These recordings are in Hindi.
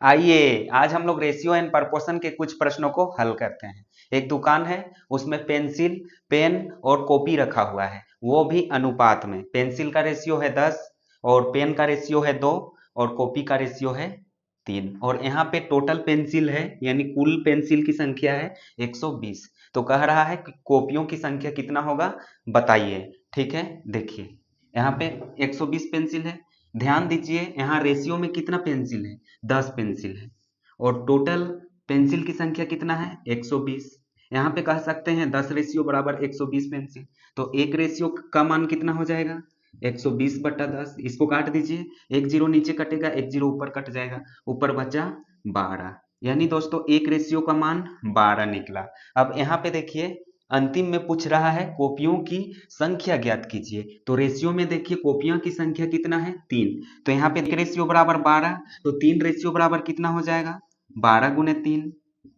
आइए आज हम लोग रेशियो एंड प्रपोर्शन के कुछ प्रश्नों को हल करते हैं। एक दुकान है, उसमें पेंसिल, पेन और कॉपी रखा हुआ है, वो भी अनुपात में। पेंसिल का रेशियो है 10 और पेन का रेशियो है 2 और कॉपी का रेशियो है 3 और यहाँ पे टोटल पेंसिल है यानी कुल पेंसिल की संख्या है 120। तो कह रहा है कि कॉपियों की संख्या कितना होगा बताइए। ठीक है, देखिए यहाँ पे 120 पेंसिल है। ध्यान दीजिए यहाँ रेशियो में कितना पेंसिल है, 10 पेंसिल है और टोटल पेंसिल की संख्या कितना है 120। यहाँ पे कह सकते हैं 10 रेशियो बराबर 120 पेंसिल। तो एक रेशियो का मान कितना हो जाएगा 120 बटा 10। इसको काट दीजिए, एक जीरो नीचे कटेगा, एक जीरो ऊपर कट जाएगा, ऊपर बचा 12। यानी दोस्तों एक रेशियो का मान 12 निकला। अब यहाँ पे देखिए अंतिम में पूछ रहा है कॉपियों की संख्या ज्ञात कीजिए। तो रेशियो में देखिए कॉपियों की संख्या कितना है 3। तो यहाँ पे रेशियो बराबर 12, तो 3 रेशियो बराबर कितना हो जाएगा 12 गुने 3।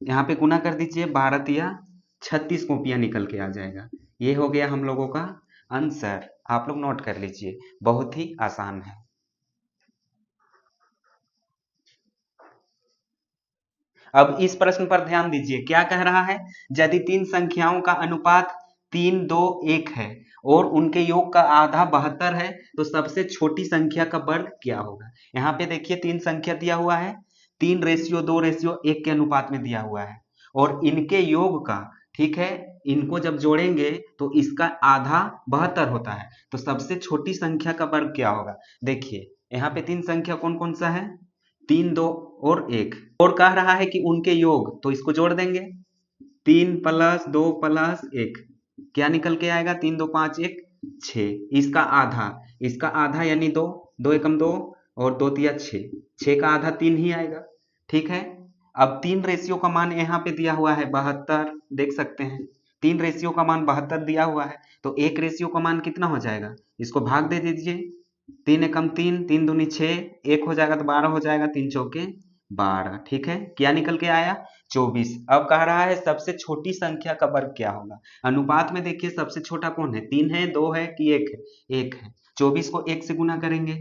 यहाँ पे गुना कर दीजिए, 12 तिया 36 कॉपियां निकल के आ जाएगा। ये हो गया हम लोगों का आंसर। आप लोग नोट कर लीजिए, बहुत ही आसान है। अब इस प्रश्न पर ध्यान दीजिए, क्या कह रहा है, यदि तीन संख्याओं का अनुपात 3 2 1 है और उनके योग का आधा 72 है तो सबसे छोटी संख्या का वर्ग क्या होगा। यहाँ पे देखिए तीन संख्या दिया हुआ है, 3 रेशियो 2 रेशियो 1 के अनुपात में दिया हुआ है और इनके योग का, ठीक है, इनको जब जोड़ेंगे तो इसका आधा 72 होता है। तो सबसे छोटी संख्या का वर्ग क्या होगा। देखिए यहाँ पे तीन संख्या कौन कौन सा है, 3 2 और 1 और कह रहा है कि उनके योग, तो इसको जोड़ देंगे, 3 प्लस 2 प्लस 1 क्या निकल के आएगा, 3 2 5 1 6। इसका आधा, इसका आधा यानी 2, 2 एकम 2 और 2 तिया 6, 6 का आधा 3 ही आएगा। ठीक है, अब तीन रेशियो का मान यहाँ पे दिया हुआ है 72, देख सकते हैं तीन रेशियो का मान 72 दिया हुआ है। तो एक रेशियो का मान कितना हो जाएगा, इसको भाग दे दीजिए, 3 एकम 3, 3 दूनी 6, 1 हो जाएगा तो 12 हो जाएगा, 3 चौके 12। ठीक है, क्या निकल के आया 24। अब कह रहा है सबसे छोटी संख्या का वर्ग क्या होगा। अनुपात में देखिए सबसे छोटा कौन है, 3 है 2 है कि 1 है, 1 है। 24 को 1 से गुना करेंगे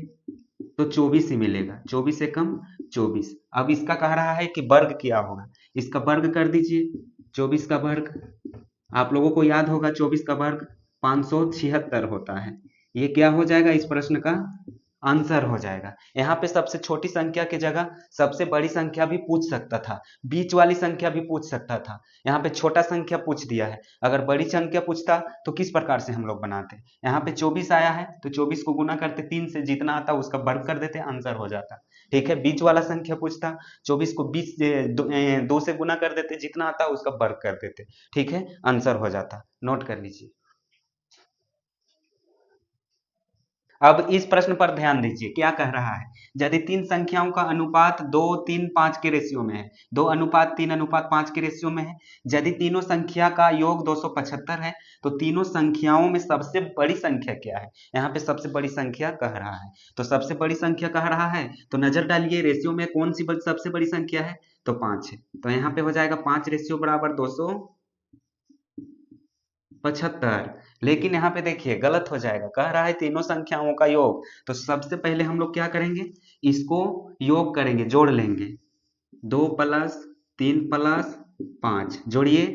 तो 24 ही मिलेगा, 24 एकम 24। अब इसका कह रहा है कि वर्ग क्या होगा, इसका वर्ग कर दीजिए, 24 का वर्ग आप लोगों को याद होगा, 24 का वर्ग 576 होता है। ये क्या हो जाएगा, इस प्रश्न का आंसर हो जाएगा। यहाँ पे सबसे छोटी संख्या की जगह सबसे बड़ी संख्या भी पूछ सकता था, बीच वाली संख्या भी पूछ सकता था। यहाँ पे छोटा संख्या पूछ दिया है, अगर बड़ी संख्या पूछता तो किस प्रकार से हम लोग बनाते। यहाँ पे 24 आया है तो 24 को गुना करते 3 से, जितना आता उसका वर्ग कर देते, आंसर हो जाता। ठीक है, बीच वाला संख्या पूछता, 24 को 20 2 से गुना कर देते, जितना आता उसका वर्ग कर देते। ठीक है, आंसर हो जाता। नोट कर लीजिए। अब इस प्रश्न पर ध्यान दीजिए, क्या कह रहा है, यदि तीन संख्याओं का अनुपात 2 3 5 के रेशियो में है, 2 अनुपात 3 अनुपात 5 के रेशियो में है, यदि तीनों संख्या का योग 275 है तो तीनों संख्याओं में सबसे बड़ी संख्या क्या है। यहाँ पे सबसे बड़ी संख्या कह रहा है, तो सबसे बड़ी संख्या कह रहा है तो नजर डालिए रेशियो में कौन सी सबसे बड़ी संख्या है, तो 5 है। तो यहाँ पे हो जाएगा 5 रेशियो बराबर 275। लेकिन यहाँ पे देखिए गलत हो जाएगा, कह रहा है तीनों संख्याओं का योग। तो सबसे पहले हम लोग क्या करेंगे, इसको योग करेंगे, जोड़ लेंगे, 2 प्लस 3 प्लस 5 जोड़िए,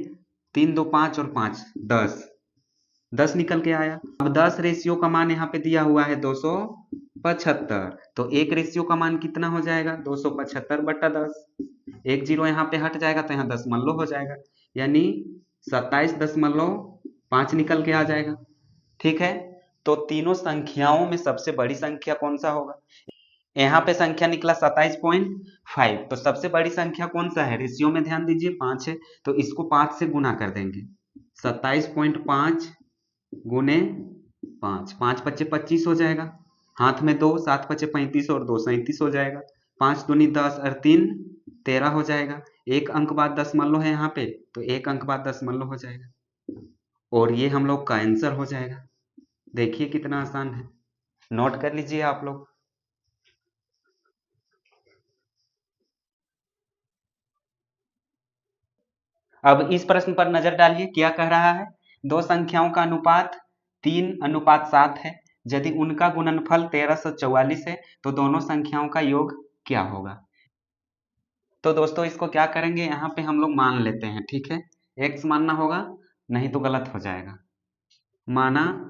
3 2 5 और 5 10, 10 निकल के आया। अब 10 रेशियो का मान यहाँ पे दिया हुआ है 275, तो एक रेशियो का मान कितना हो जाएगा 275 बट्टा 10। एक जीरो यहाँ पे हट जाएगा तो यहाँ दशमलव हो जाएगा, यानी 27.5 निकल के आ जाएगा। ठीक है, तो तीनों संख्याओं में सबसे बड़ी संख्या कौन सा होगा। यहाँ पे संख्या निकला 27.5, तो सबसे बड़ी संख्या कौन सा है, रेशियो में ध्यान दीजिए 5 है, तो इसको 5 से गुना कर देंगे, 27.5 गुने 5, 5 पच्चे 25 हो जाएगा, हाथ में 2, 7 पच्चे 35 और 2 37 हो जाएगा, 5 दूनी 10 और 3 13 हो जाएगा। एक अंक बाद दशमलव है यहाँ पे, तो एक अंक बाद दशमलव हो जाएगा और ये हम लोग का आंसर हो जाएगा। देखिए कितना आसान है, नोट कर लीजिए आप लोग। अब इस प्रश्न पर नजर डालिए, क्या कह रहा है, दो संख्याओं का अनुपात 3:7 है, यदि उनका गुणनफल 1344 है तो दोनों संख्याओं का योग क्या होगा। तो दोस्तों इसको क्या करेंगे, यहाँ पे हम लोग मान लेते हैं, ठीक है। x मानना होगा, नहीं तो गलत हो जाएगा। माना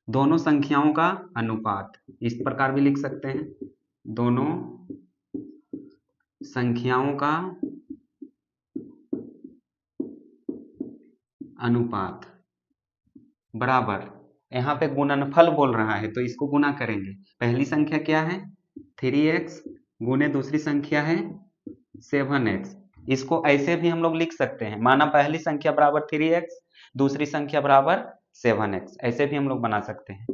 दोनों संख्याओं का अनुपात, इस प्रकार भी लिख सकते हैं, दोनों संख्याओं का अनुपात बराबर, यहाँ पे गुणनफल बोल रहा है तो इसको गुना करेंगे। पहली संख्या क्या है 3x गुने दूसरी संख्या है 7x। इसको ऐसे भी हम लोग लिख सकते हैं, माना पहली संख्या बराबर 3x, दूसरी संख्या बराबर 7x, ऐसे भी हम लोग बना सकते हैं।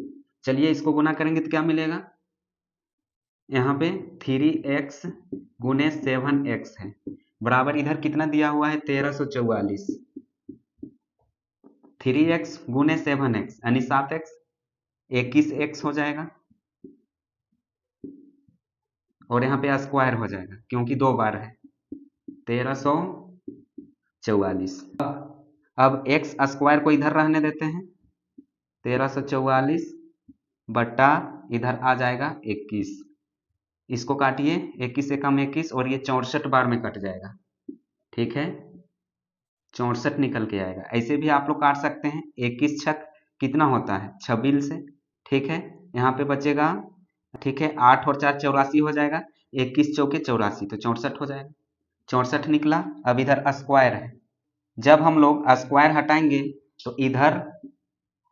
चलिए इसको गुना करेंगे तो क्या मिलेगा, यहाँ पे 3x गुने 7x है बराबर, इधर कितना दिया हुआ है 1344, 3x गुने 7x यानी 7x, 21x हो जाएगा, और यहाँ पे स्क्वायर हो जाएगा क्योंकि 2 बार है 1344। अब x स्क्वायर को इधर रहने देते हैं, 1344 बट्टा इधर आ जाएगा 21, इसको काटिए, 21 से कम 21 और ये 64 बार में कट जाएगा, ठीक है, 64 निकल के आएगा। ऐसे भी आप लोग काट सकते हैं, 21 छक कितना होता है 26 से, ठीक है, यहाँ पे बचेगा, ठीक है, 8 और 4 84 हो जाएगा, 21 चौके 84 तो 64 हो जाएगा, 64 निकला। अब इधर स्क्वायर है, जब हम लोग स्क्वायर हटाएंगे तो इधर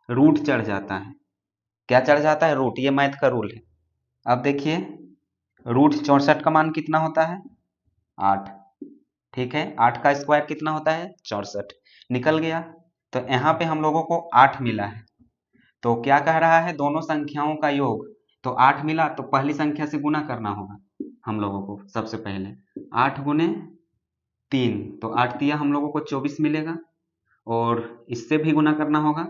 रूट चढ़ जाता है, क्या चढ़ जाता है रूट, ये मैथ का रूल है। अब देखिए रूट 64 का मान कितना होता है 8, ठीक है, 8 का स्क्वायर कितना होता है 64, निकल गया। तो यहाँ पे हम लोगों को 8 मिला है, तो क्या कह रहा है दोनों संख्याओं का योग, तो 8 मिला तो पहली संख्या से गुना करना होगा हम लोगों को, सबसे पहले 8 गुने 3 तो 8 दिया हम लोगों को 24 मिलेगा, और इससे भी गुना करना होगा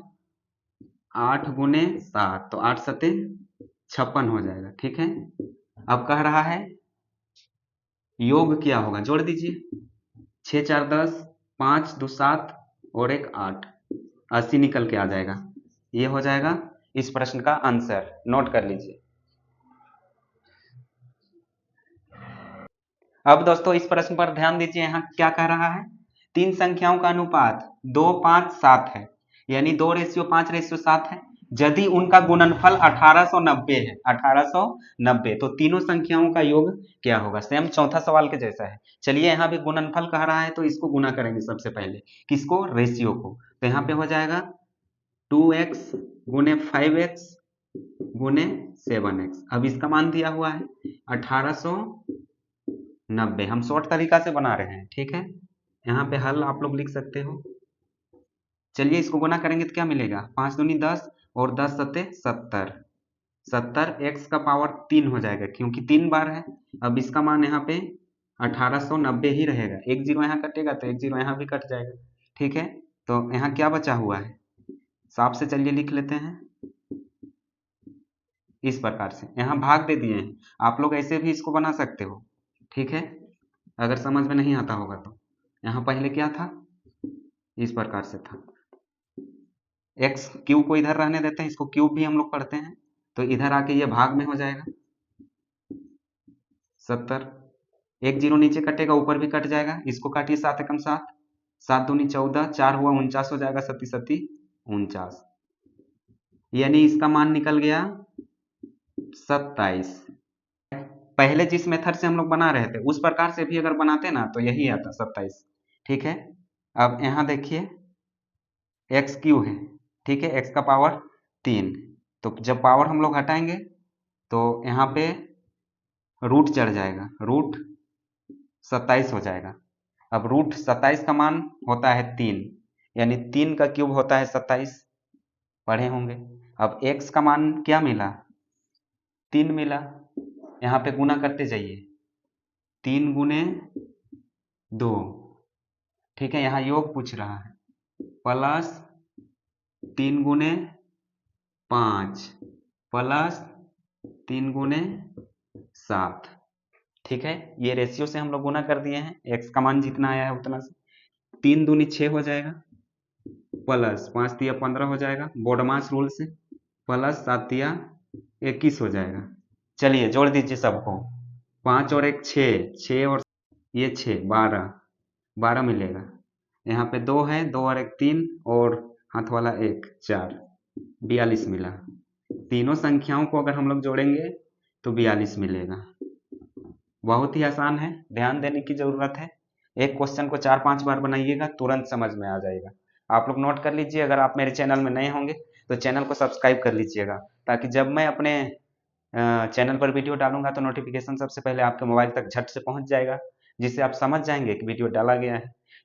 8 गुने 7 तो 8 सते 56 हो जाएगा, ठीक है। अब कह रहा है योग क्या होगा, जोड़ दीजिए, 6 4 10, 5 2 7 और 1 8, 80 निकल के आ जाएगा, ये हो जाएगा इस प्रश्न का आंसर, नोट कर लीजिए। अब दोस्तों इस प्रश्न पर ध्यान दीजिए, यहाँ क्या कह रहा है, तीन संख्याओं का अनुपात 2 5 7 है, यानी 2:5:7 है, यदि उनका गुणनफल 1890 है, 1890, तो तीनों संख्याओं का योग क्या होगा, सेम चौथा सवाल के जैसा है। चलिए यहाँ भी गुणनफल कह रहा है तो इसको गुना करेंगे सबसे पहले, किसको, रेशियो को, तो यहाँ पे हो जाएगा 2x गुने 5x गुने 7x। अब इसका मान दिया हुआ है 1890, हम शॉर्ट तरीका से बना रहे हैं, ठीक है, यहाँ पे हल आप लोग लिख सकते हो। चलिए इसको गुना करेंगे तो क्या मिलेगा, 5 दूनी 10 और 10 सत्ते 70, 70 x का पावर 3 हो जाएगा क्योंकि 3 बार है। अब इसका मान यहाँ पे 1890 ही रहेगा, एक जीरो यहाँ कटेगा तो एक जीरो यहाँ भी कट जाएगा, ठीक है। तो यहाँ क्या बचा हुआ है, साफ से चलिए लिख लेते हैं, इस प्रकार से यहाँ भाग दे दिए हैं, आप लोग ऐसे भी इसको बना सकते हो, ठीक है, अगर समझ में नहीं आता होगा तो। यहाँ पहले क्या था, इस प्रकार से था, एक्स क्यूब को इधर रहने देते हैं, इसको क्यूब भी हम लोग पढ़ते हैं, तो इधर आके ये भाग में हो जाएगा 70, एक जीरो नीचे कटेगा ऊपर भी कट जाएगा, इसको काटिए 7 एकम 7, 7 दूनी 14, 4 हुआ 49 हो जाएगा, 7 सत्ती 49, यानी इसका मान निकल गया 27। पहले जिस मेथड से हम लोग बना रहे थे उस प्रकार से भी अगर बनाते ना तो यही आता 27, ठीक है। अब यहाँ देखिए एक्स क्यू है, ठीक है, एक्स का पावर 3, तो जब पावर हम लोग हटाएंगे तो यहाँ पे रूट चढ़ जाएगा, रूट 27 हो जाएगा। अब रूट 27 का मान होता है 3, यानी 3 का क्यूब होता है 27, पढ़े होंगे। अब x का मान क्या मिला 3 मिला, यहाँ पे गुना करते जाइए, 3 गुने 2, ठीक है, यहाँ योग पूछ रहा है, प्लस 3 गुने 5 प्लस 3 गुने 7, ठीक है, ये रेशियो से हम लोग गुना कर दिए हैं, x का मान जितना आया है उतना से, 3 दूनी 6 हो जाएगा, प्लस 5 तिया 15 हो जाएगा बोडमास रूल से, प्लस 7 तिया 21 हो जाएगा। चलिए जोड़ दीजिए सबको, 5 और 1 6, 6 और ये 6 12, 12 मिलेगा। यहाँ पे 2 है, 2 और 1 3 और हाथ वाला 1 4, 42 मिला। तीनों संख्याओं को अगर हम लोग जोड़ेंगे तो 42 मिलेगा। बहुत ही आसान है, ध्यान देने की जरूरत है। एक क्वेश्चन को 4-5 बार बनाइएगा, तुरंत समझ में आ जाएगा। आप लोग नोट कर लीजिए। अगर आप मेरे चैनल में नए होंगे तो चैनल को सब्सक्राइब कर लीजिएगा, ताकि जब मैं अपने चैनल पर वीडियो डालूंगा तो नोटिफिकेशन सबसे पहले आपके मोबाइल तक झट से पहुंच जाएगा, जिससे आप समझ जाएंगे कि वीडियो डाला गया है।